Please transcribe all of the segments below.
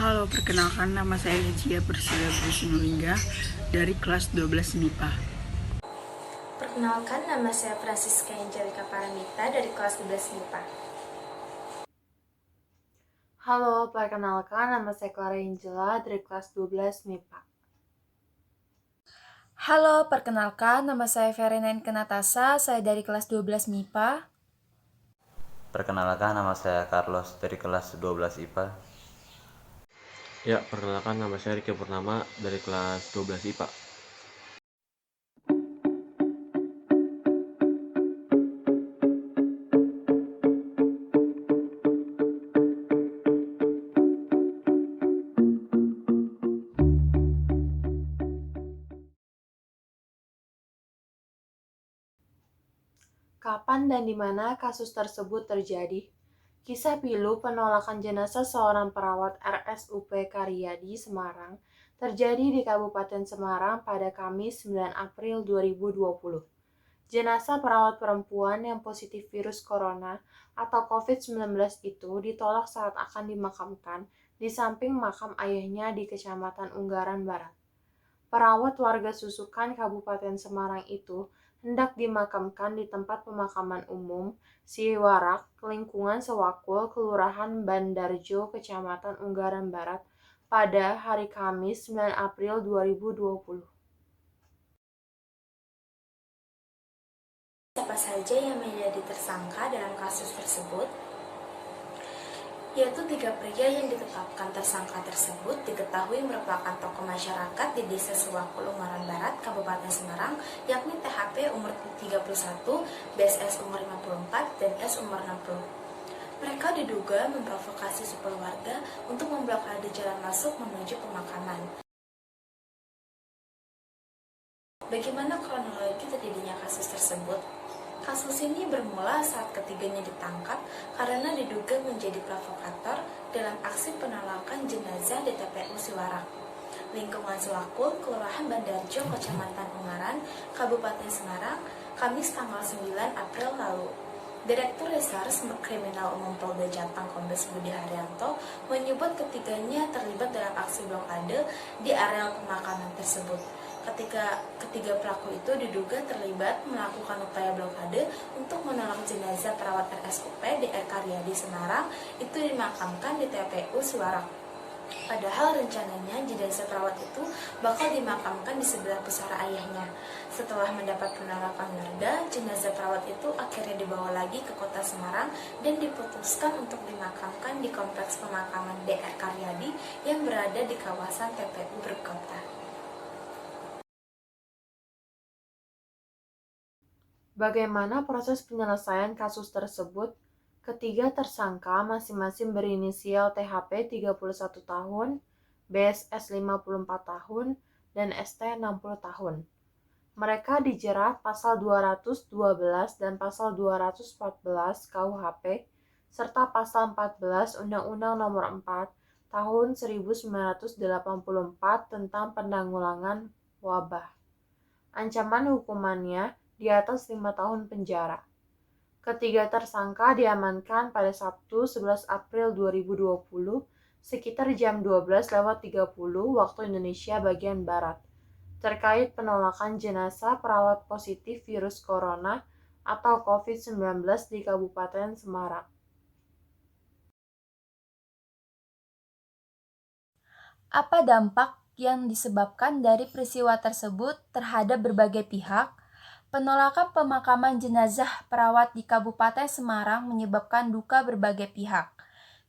Halo, perkenalkan nama saya Cia Persida Brusinulingga dari kelas 12 MIPA. Perkenalkan, nama saya Francisca Angelika Paramita dari kelas 12 MIPA. Halo, perkenalkan nama saya Clara Angela dari kelas 12 MIPA. Halo, perkenalkan nama saya Verena Kenatasa, saya dari kelas 12 MIPA. Perkenalkan, nama saya Carlos dari kelas 12 IPA. Ya, perkenalkan nama saya Riki Purnama dari kelas 12 IPA. Kapan dan di mana kasus tersebut terjadi? Kisah pilu penolakan jenazah seorang perawat RSUP Karyadi Semarang terjadi di Kabupaten Semarang pada Kamis 9 April 2020. Jenazah perawat perempuan yang positif virus corona atau COVID-19 itu ditolak saat akan dimakamkan di samping makam ayahnya di Kecamatan Unggaran Barat. Perawat warga Susukan Kabupaten Semarang itu hendak dimakamkan di tempat pemakaman umum Siwarak, lingkungan Sewakul, Kelurahan Bandarjo, Kecamatan Unggaran Barat pada hari Kamis 9 April 2020. Siapa saja yang menjadi tersangka dalam kasus tersebut? Yaitu 3 pria yang ditetapkan tersangka tersebut diketahui merupakan tokoh masyarakat di Desa Sewakul, Ungaran Barat, Kabupaten Semarang, yakni THP umur 31, BSS umur 54, dan S umur 60. Mereka diduga memprovokasi supir warga untuk memblokade jalan masuk menuju pemakaman. Bagaimana kronologi terjadinya kasus tersebut? Kasus ini bermula saat ketiganya ditangkap karena diduga menjadi provokator dalam aksi penolakan jenazah di TPU Siwarak, lingkungan Sewakul, Kelurahan Bandarjo, Kecamatan Ungaran, Kabupaten Semarang, Kamis tanggal 9 April lalu. Direktur Reserse Kriminal Umum Polda Jateng Kombes Budi Haryanto menyebut ketiganya terlibat dalam aksi blokade di areal pemakaman tersebut. Ketiga pelaku itu diduga terlibat melakukan upaya blokade untuk menolak jenazah perawat RSUP DR Karyadi Semarang itu dimakamkan di TPU Siwarak. Padahal rencananya jenazah perawat itu bakal dimakamkan di sebelah pusara ayahnya. Setelah mendapat penolakan warga, jenazah perawat itu akhirnya dibawa lagi ke kota Semarang dan diputuskan untuk dimakamkan di kompleks pemakaman DR Karyadi yang berada di kawasan TPU Berkota. Bagaimana proses penyelesaian kasus tersebut? Ketiga tersangka masing-masing berinisial THP 31 tahun, BSS 54 tahun, dan ST 60 tahun. Mereka dijerat pasal 212 dan pasal 214 KUHP serta pasal 14 Undang-Undang Nomor 4 Tahun 1984 tentang Penanggulangan Wabah. Ancaman hukumannya di atas 5 tahun penjara. Ketiga tersangka diamankan pada Sabtu 11 April 2020 sekitar jam 12.30 waktu Indonesia bagian Barat terkait penolakan jenazah perawat positif virus corona atau COVID-19 di Kabupaten Semarang. Apa dampak yang disebabkan dari peristiwa tersebut terhadap berbagai pihak? Penolakan pemakaman jenazah perawat di Kabupaten Semarang menyebabkan duka berbagai pihak.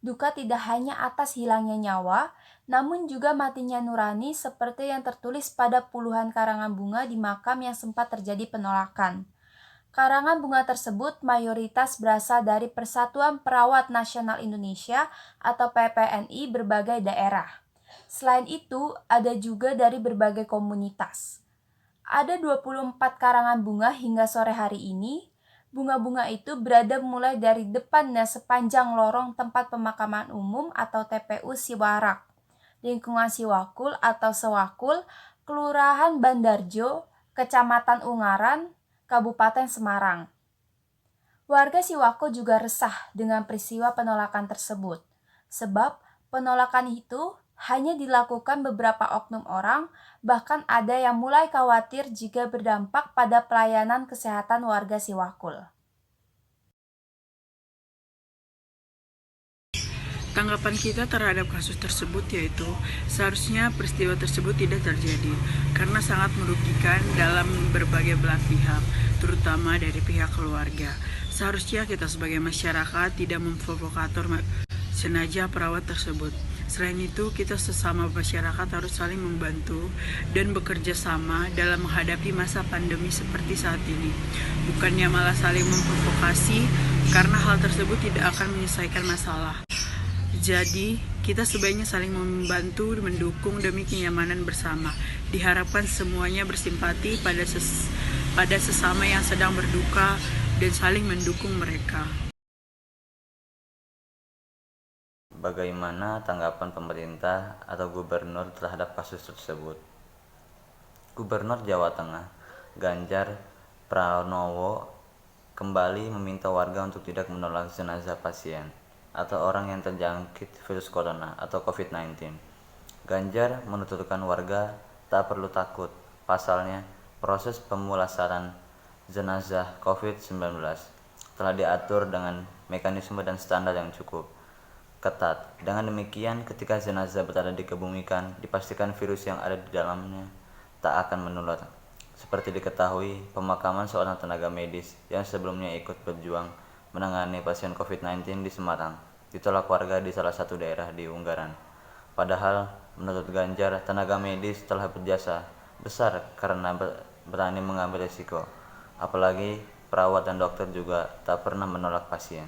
Duka tidak hanya atas hilangnya nyawa, namun juga matinya nurani seperti yang tertulis pada puluhan karangan bunga di makam yang sempat terjadi penolakan. Karangan bunga tersebut mayoritas berasal dari Persatuan Perawat Nasional Indonesia atau PPNI berbagai daerah. Selain itu, ada juga dari berbagai komunitas. Ada 24 karangan bunga hingga sore hari ini. Bunga-bunga itu berada mulai dari depan dan sepanjang lorong tempat pemakaman umum atau TPU Siwarak, lingkungan Siwakul atau Sewakul, Kelurahan Bandarjo, Kecamatan Ungaran, Kabupaten Semarang. Warga Siwakul juga resah dengan peristiwa penolakan tersebut, sebab penolakan itu hanya dilakukan beberapa oknum orang, bahkan ada yang mulai khawatir jika berdampak pada pelayanan kesehatan warga Siwakul. Tanggapan kita terhadap kasus tersebut yaitu seharusnya peristiwa tersebut tidak terjadi karena sangat merugikan dalam berbagai belah pihak, terutama dari pihak keluarga. Seharusnya kita sebagai masyarakat tidak memprovokator jenazah perawat tersebut. Selain itu, kita sesama masyarakat harus saling membantu dan bekerja sama dalam menghadapi masa pandemi seperti saat ini. Bukannya malah saling memprovokasi karena hal tersebut tidak akan menyelesaikan masalah. Jadi, kita sebaiknya saling membantu, mendukung demi kenyamanan bersama. Diharapkan semuanya bersimpati pada sesama yang sedang berduka dan saling mendukung mereka. Bagaimana tanggapan pemerintah atau gubernur terhadap kasus tersebut? Gubernur Jawa Tengah, Ganjar Pranowo, kembali meminta warga untuk tidak menolak jenazah pasien atau orang yang terjangkit virus corona atau COVID-19. Ganjar menuturkan warga tak perlu takut. Pasalnya, proses pemulasaran jenazah COVID-19 telah diatur dengan mekanisme dan standar yang cukup ketat. Dengan demikian, ketika jenazah berada dikebumikan, dipastikan virus yang ada di dalamnya tak akan menular. Seperti diketahui, pemakaman seorang tenaga medis yang sebelumnya ikut berjuang menangani pasien COVID-19 di Semarang ditolak warga di salah satu daerah di Ungaran. Padahal, menurut Ganjar, tenaga medis telah berjasa besar karena berani mengambil risiko. Apalagi, perawat dan dokter juga tak pernah menolak pasien.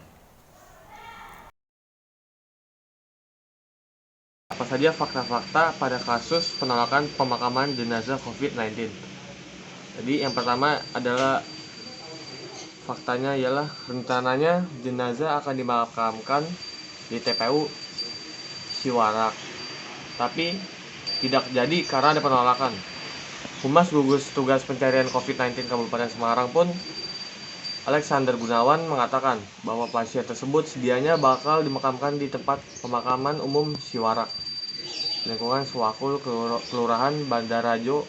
Apa saja fakta-fakta pada kasus penolakan pemakaman jenazah COVID-19? Jadi yang pertama adalah faktanya ialah rencananya jenazah akan dimakamkan di TPU Siwarak, tapi tidak jadi karena ada penolakan. Humas Gugus Tugas Pencarian COVID-19 Kabupaten Semarang pun Alexander Gunawan mengatakan bahwa pasien tersebut sedianya bakal dimakamkan di tempat pemakaman umum Siwarak, lingkungan Siwakul, Kelurahan Bandarajo,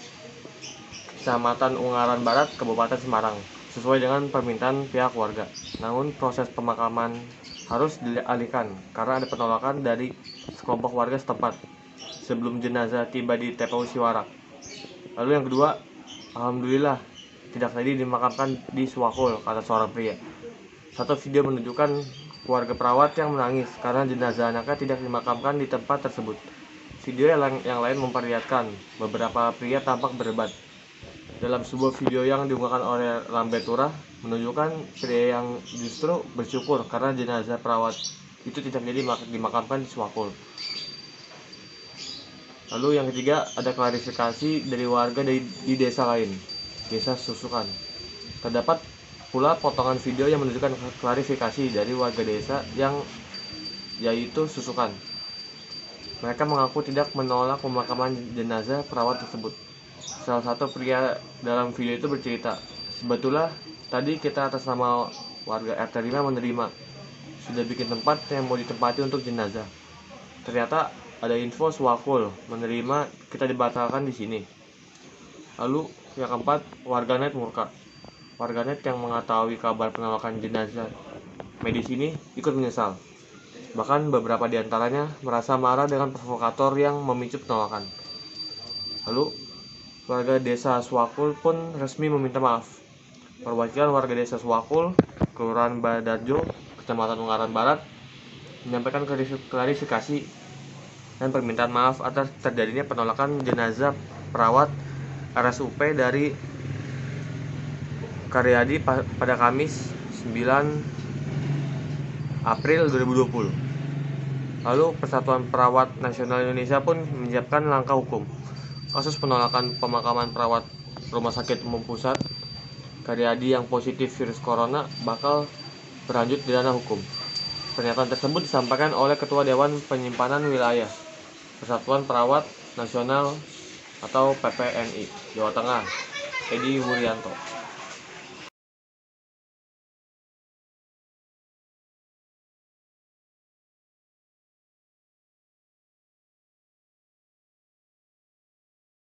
Kecamatan Ungaran Barat, Kabupaten Semarang, sesuai dengan permintaan pihak warga. Namun proses pemakaman harus dialihkan karena ada penolakan dari sekelompok warga setempat sebelum jenazah tiba di TPU Siwarak. Lalu yang kedua, alhamdulillah tidak tadi dimakamkan di Siwakul, kata seorang pria. Satu video menunjukkan keluarga perawat yang menangis karena jenazah anaknya tidak dimakamkan di tempat tersebut. Video yang lain memperlihatkan beberapa pria tampak berdebat. Dalam sebuah video yang diunggahkan oleh Lambe Turah, menunjukkan pria yang justru bersyukur karena jenazah perawat itu tidak jadi dimakamkan di Siwakul. Lalu yang ketiga, ada klarifikasi dari warga di desa lain, Desa Susukan. Terdapat pula potongan video yang menunjukkan klarifikasi dari warga desa yaitu Susukan. Mereka mengaku tidak menolak pemakaman jenazah perawat tersebut. Salah satu pria dalam video itu bercerita, sebetulnya tadi kita atas nama warga RT 5 menerima, sudah bikin tempat yang mau ditempati untuk jenazah. Ternyata ada info Siwakul menerima, kita dibatalkan di sini. Lalu yang keempat, warganet murka. Warganet yang mengetahui kabar penolakan jenazah medis ini ikut menyesal. Bahkan beberapa di antaranya merasa marah dengan provokator yang memicu penolakan. Lalu, warga desa Siwakul pun resmi meminta maaf. Perwakilan warga desa Siwakul, Kelurahan Badarjo, Kecamatan Ungaran Barat, menyampaikan klarifikasi dan permintaan maaf atas terjadinya penolakan jenazah perawat RSUP dari Karyadi pada Kamis 9 April 2020. Lalu Persatuan Perawat Nasional Indonesia pun menyiapkan langkah hukum. Kasus penolakan pemakaman perawat Rumah Sakit Umum Pusat Karyadi yang positif virus corona bakal berlanjut di ranah hukum. Pernyataan tersebut disampaikan oleh Ketua Dewan Penyimpanan Wilayah Persatuan Perawat Nasional atau PPNI Jawa Tengah, Edi Wuryanto.